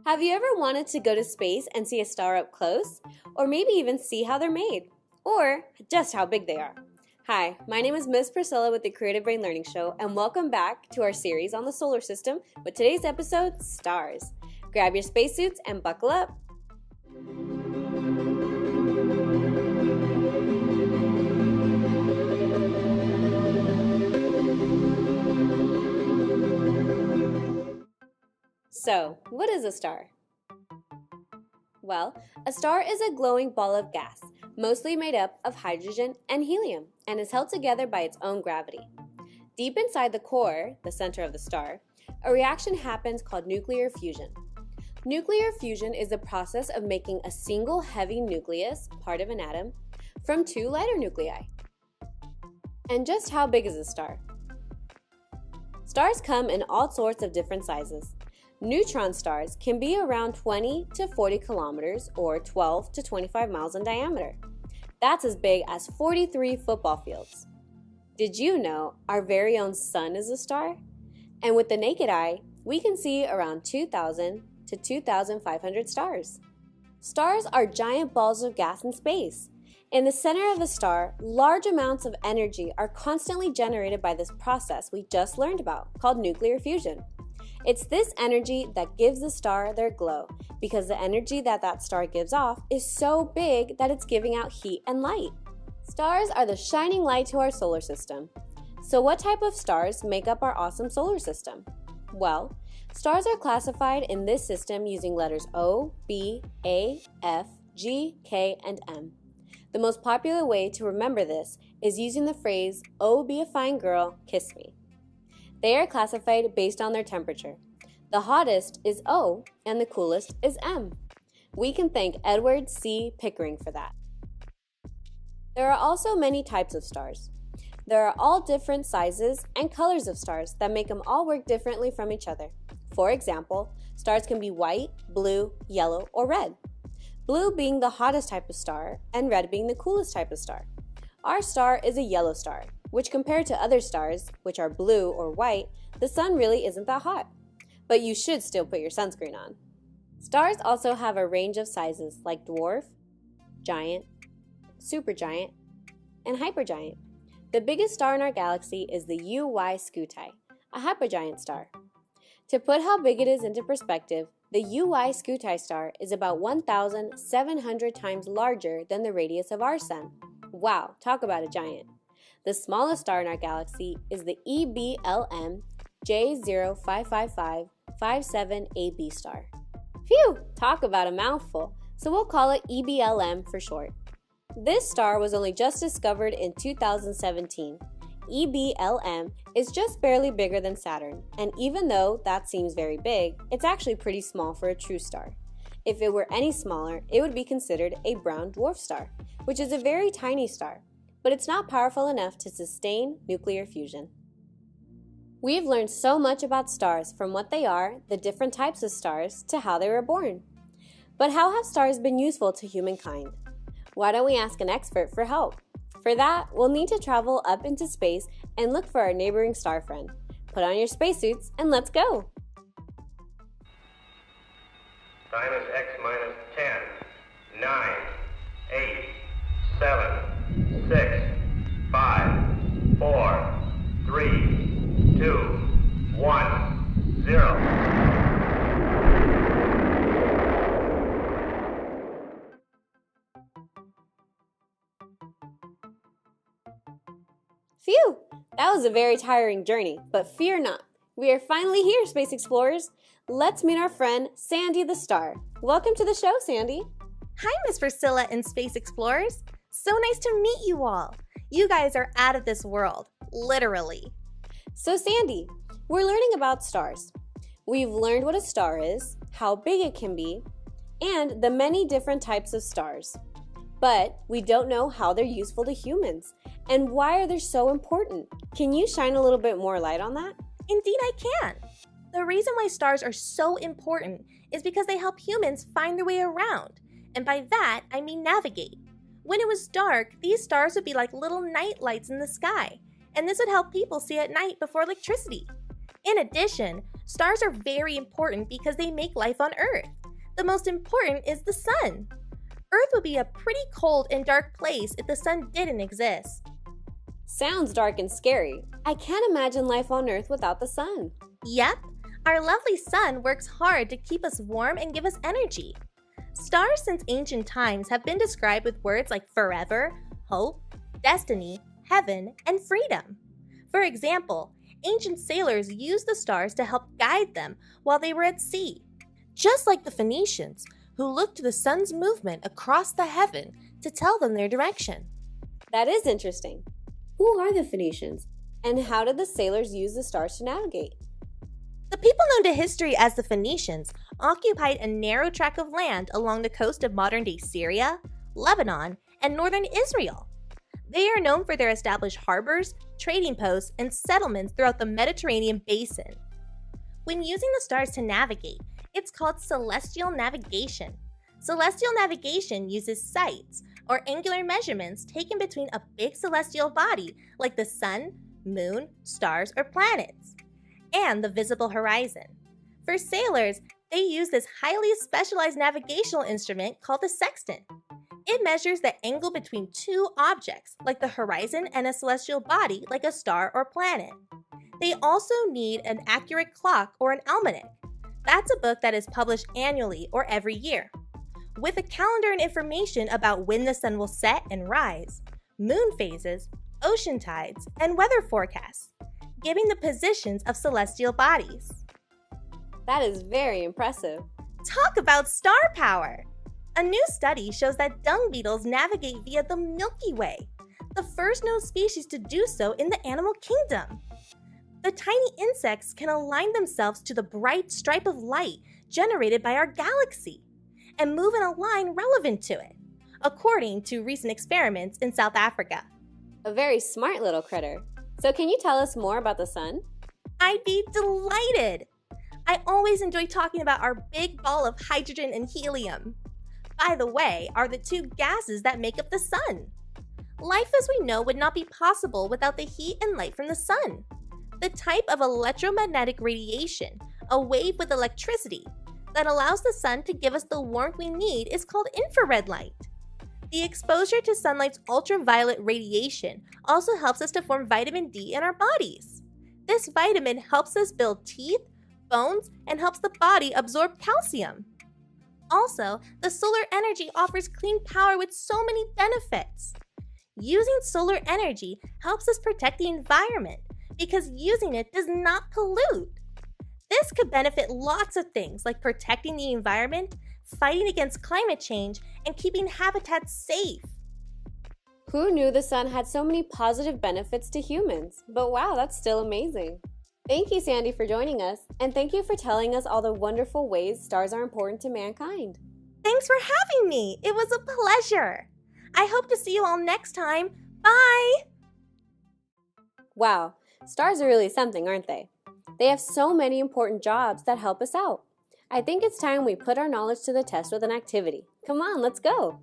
Have you ever wanted to go to space and see a star up close? Or maybe even see how they're made? Or just how big they are? Hi, my name is Miss Priscilla with the Creative Brain Learning Show, and welcome back to our series on the solar system with today's episode, Stars. Grab your spacesuits and buckle up. So, what is a star? Well, a star is a glowing ball of gas, mostly made up of hydrogen and helium, and is held together by its own gravity. Deep inside the core, the center of the star, a reaction happens called nuclear fusion. Nuclear fusion is the process of making a single heavy nucleus, part of an atom, from two lighter nuclei. And just how big is a star? Stars come in all sorts of different sizes. Neutron stars can be around 20 to 40 kilometers or 12 to 25 miles in diameter. That's as big as 43 football fields. Did you know our very own sun is a star? And with the naked eye, we can see around 2,000 to 2,500 stars. Stars are giant balls of gas in space. In the center of a star, large amounts of energy are constantly generated by this process we just learned about, called nuclear fusion. It's this energy that gives the star their glow, because the energy that star gives off is so big that it's giving out heat and light. Stars are the shining light to our solar system. So what type of stars make up our awesome solar system? Well, stars are classified in this system using letters O, B, A, F, G, K, and M. The most popular way to remember this is using the phrase, "Oh, be a fine girl, kiss me." They are classified based on their temperature. The hottest is O and the coolest is M. We can thank Edward C. Pickering for that. There are also many types of stars. There are all different sizes and colors of stars that make them all work differently from each other. For example, stars can be white, blue, yellow, or red. Blue being the hottest type of star and red being the coolest type of star. Our star is a yellow star, which compared to other stars, which are blue or white, the sun really isn't that hot. But you should still put your sunscreen on. Stars also have a range of sizes like dwarf, giant, supergiant, and hypergiant. The biggest star in our galaxy is the UY Scuti, a hypergiant star. To put how big it is into perspective, the UY Scuti star is about 1,700 times larger than the radius of our sun. Wow, talk about a giant. The smallest star in our galaxy is the EBLM J055557AB star. Phew, talk about a mouthful, so we'll call it EBLM for short. This star was only just discovered in 2017. EBLM is just barely bigger than Saturn, and even though that seems very big, it's actually pretty small for a true star. If it were any smaller, it would be considered a brown dwarf star, which is a very tiny star, but it's not powerful enough to sustain nuclear fusion. We've learned so much about stars, from what they are, the different types of stars, to how they were born. But how have stars been useful to humankind? Why don't we ask an expert for help? For that, we'll need to travel up into space and look for our neighboring star friend. Put on your spacesuits and let's go! Time is X minus 10, 9, 8, 7, 6, 5, 4, 3, 2, 1, 0. Phew! That was a very tiring journey, but fear not. We are finally here, Space Explorers. Let's meet our friend, Sandy the Star. Welcome to the show, Sandy. Hi, Miss Priscilla and Space Explorers. So nice to meet you all. You guys are out of this world, literally. So Sandy, we're learning about stars. We've learned what a star is, how big it can be, and the many different types of stars. But we don't know how they're useful to humans, and why are they so important? Can you shine a little bit more light on that? Indeed I can. The reason why stars are so important is because they help humans find their way around, and by that I mean navigate. When it was dark, these stars would be like little night lights in the sky, and this would help people see at night before electricity. In addition, stars are very important because they make life on Earth. The most important is the sun. Earth would be a pretty cold and dark place if the sun didn't exist. Sounds dark and scary. I can't imagine life on Earth without the sun. Yep, our lovely sun works hard to keep us warm and give us energy. Stars since ancient times have been described with words like forever, hope, destiny, heaven, and freedom. For example, ancient sailors used the stars to help guide them while they were at sea. Just like the Phoenicians, who looked to the sun's movement across the heaven to tell them their direction. That is interesting. Who are the Phoenicians? And how did the sailors use the stars to navigate? The people known to history as the Phoenicians occupied a narrow tract of land along the coast of modern-day Syria, Lebanon, and northern Israel. They are known for their established harbors, trading posts, and settlements throughout the Mediterranean basin. When using the stars to navigate, it's called celestial navigation. Celestial navigation uses sights, or angular measurements taken between a big celestial body like the sun, moon, stars, or planets, and the visible horizon. For sailors, they use this highly specialized navigational instrument called the sextant. It measures the angle between two objects, like the horizon and a celestial body like a star or planet. They also need an accurate clock or an almanac. That's a book that is published annually or every year, with a calendar and information about when the sun will set and rise, moon phases, ocean tides, and weather forecasts, giving the positions of celestial bodies. That is very impressive. Talk about star power! A new study shows that dung beetles navigate via the Milky Way, the first known species to do so in the animal kingdom. The tiny insects can align themselves to the bright stripe of light generated by our galaxy and move in a line relevant to it, according to recent experiments in South Africa. A very smart little critter. So can you tell us more about the sun? I'd be delighted! I always enjoy talking about our big ball of hydrogen and helium. By the way, are the two gases that make up the sun. Life as we know would not be possible without the heat and light from the sun. The type of electromagnetic radiation, a wave with electricity, that allows the sun to give us the warmth we need is called infrared light. The exposure to sunlight's ultraviolet radiation also helps us to form vitamin D in our bodies. This vitamin helps us build teeth, bones, and helps the body absorb calcium. Also, the solar energy offers clean power with so many benefits. Using solar energy helps us protect the environment because using it does not pollute. This could benefit lots of things like protecting the environment, fighting against climate change, and keeping habitats safe. Who knew the sun had so many positive benefits to humans? But wow, that's still amazing. Thank you, Sandy, for joining us, and thank you for telling us all the wonderful ways stars are important to mankind. Thanks for having me. It was a pleasure. I hope to see you all next time. Bye! Wow, stars are really something, aren't they? They have so many important jobs that help us out. I think it's time we put our knowledge to the test with an activity. Come on, let's go!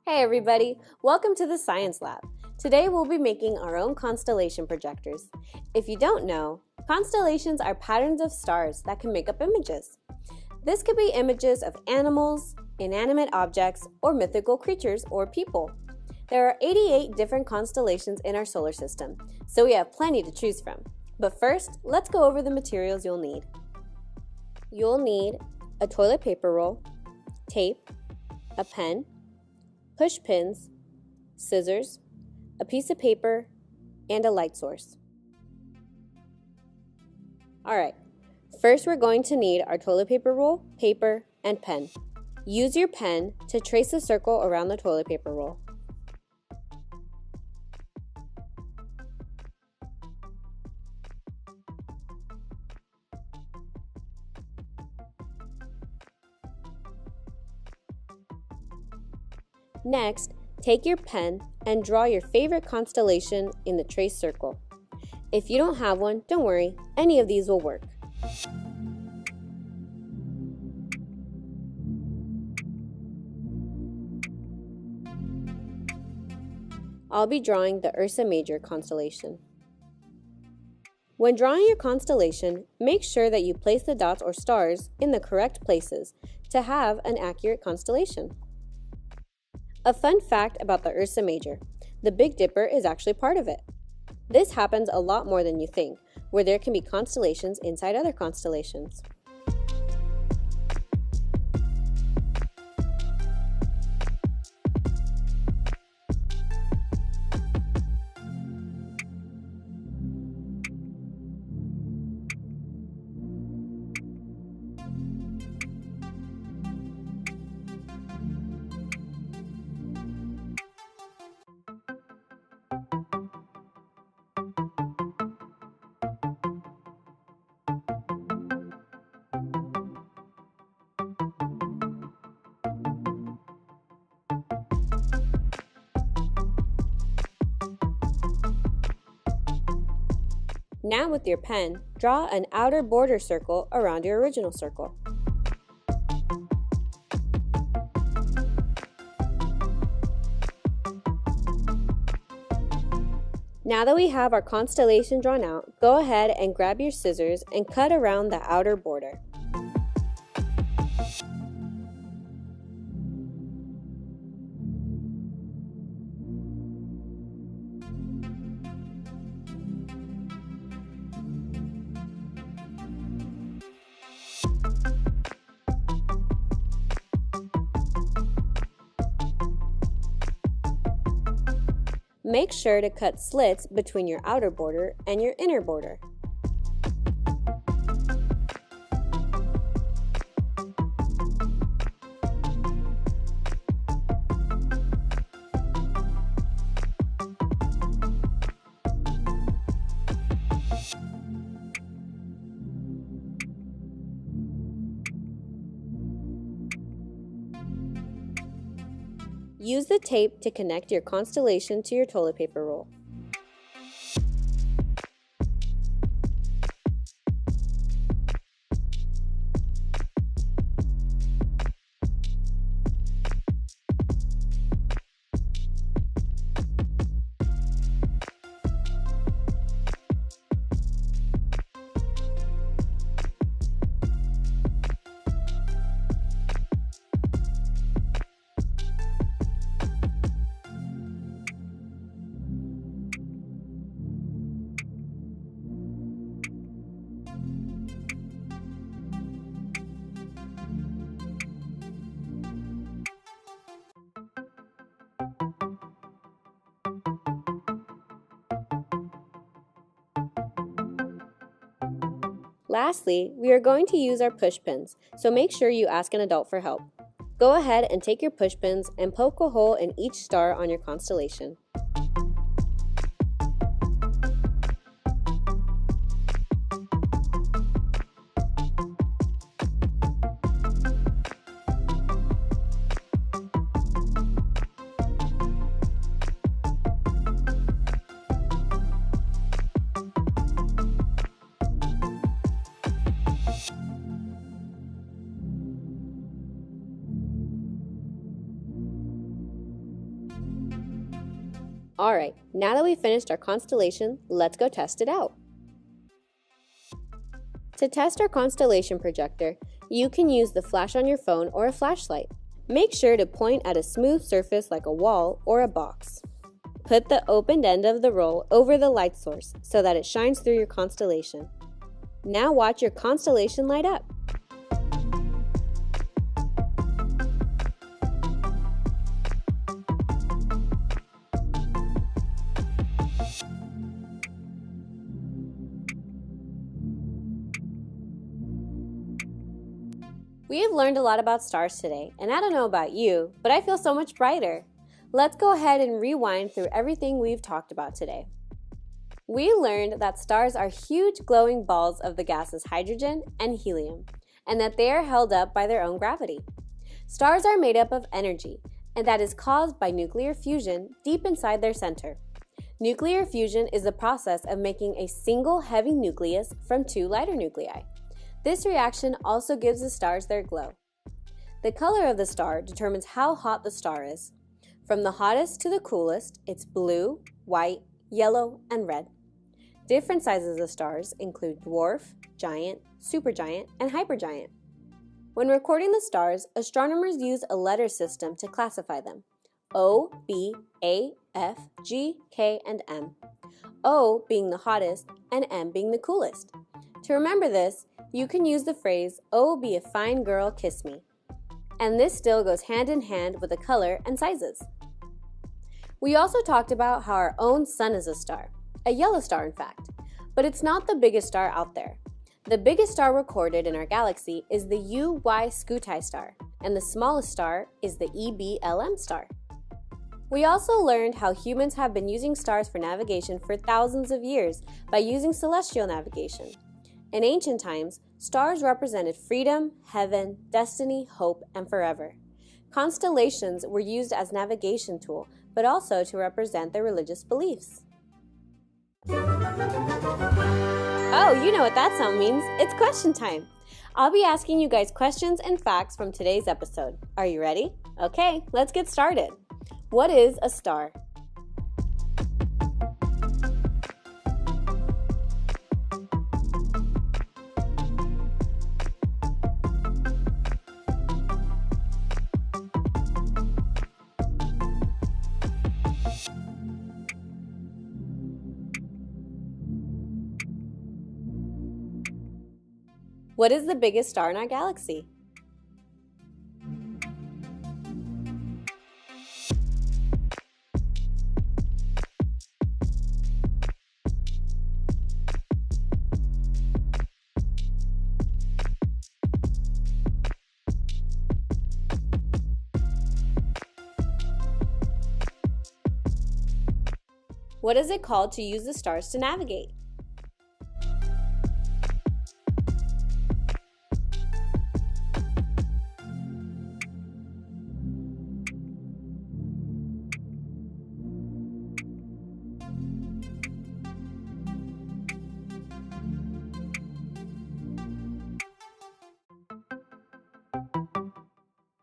Hey everybody, welcome to the Science Lab. Today we'll be making our own constellation projectors. If you don't know, constellations are patterns of stars that can make up images. This could be images of animals, inanimate objects, or mythical creatures or people. There are 88 different constellations in our solar system, so we have plenty to choose from. But first, let's go over the materials you'll need. You'll need a toilet paper roll, tape, a pen, push pins, scissors, a piece of paper, and a light source. Alright, first we're going to need our toilet paper roll, paper, and pen. Use your pen to trace a circle around the toilet paper roll. Next, take your pen and draw your favorite constellation in the trace circle. If you don't have one, don't worry, any of these will work. I'll be drawing the Ursa Major constellation. When drawing your constellation, make sure that you place the dots or stars in the correct places to have an accurate constellation. A fun fact about the Ursa Major: the Big Dipper is actually part of it. This happens a lot more than you think, where there can be constellations inside other constellations. Now with your pen, draw an outer border circle around your original circle. Now that we have our constellation drawn out, go ahead and grab your scissors and cut around the outer border. Make sure to cut slits between your outer border and your inner border. Use the tape to connect your constellation to your toilet paper roll. Lastly, we are going to use our push pins, so make sure you ask an adult for help. Go ahead and take your push pins and poke a hole in each star on your constellation. Alright, now that we've finished our constellation, let's go test it out. To test our constellation projector, you can use the flash on your phone or a flashlight. Make sure to point at a smooth surface like a wall or a box. Put the opened end of the roll over the light source so that it shines through your constellation. Now watch your constellation light up. We have learned a lot about stars today, and I don't know about you, but I feel so much brighter. Let's go ahead and rewind through everything we've talked about today. We learned that stars are huge glowing balls of the gases hydrogen and helium, and that they are held up by their own gravity. Stars are made up of energy, and that is caused by nuclear fusion deep inside their center. Nuclear fusion is the process of making a single heavy nucleus from two lighter nuclei. This reaction also gives the stars their glow. The color of the star determines how hot the star is. From the hottest to the coolest, it's blue, white, yellow, and red. Different sizes of stars include dwarf, giant, supergiant, and hypergiant. When recording the stars, astronomers use a letter system to classify them: O, B, A, F, G, K, and M. O being the hottest and M being the coolest. To remember this, you can use the phrase, "Oh, be a fine girl, kiss me." And this still goes hand in hand with the color and sizes. We also talked about how our own sun is a star, a yellow star in fact, but it's not the biggest star out there. The biggest star recorded in our galaxy is the UY Scuti star, and the smallest star is the EBLM star. We also learned how humans have been using stars for navigation for thousands of years by using celestial navigation. In ancient times, stars represented freedom, heaven, destiny, hope, and forever. Constellations were used as navigation tool, but also to represent their religious beliefs. Oh, you know what that sound means. It's question time. I'll be asking you guys questions and facts from today's episode. Are you ready? Okay, let's get started. What is a star? What is the biggest star in our galaxy? What is it called to use the stars to navigate?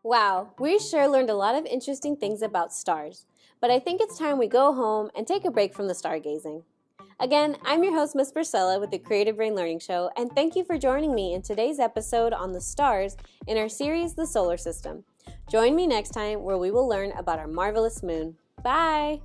Wow, we sure learned a lot of interesting things about stars, but I think it's time we go home and take a break from the stargazing. Again, I'm your host, Miss Priscilla, with the Creative Brain Learning Show, and thank you for joining me in today's episode on the stars in our series, The Solar System. Join me next time where we will learn about our marvelous moon. Bye!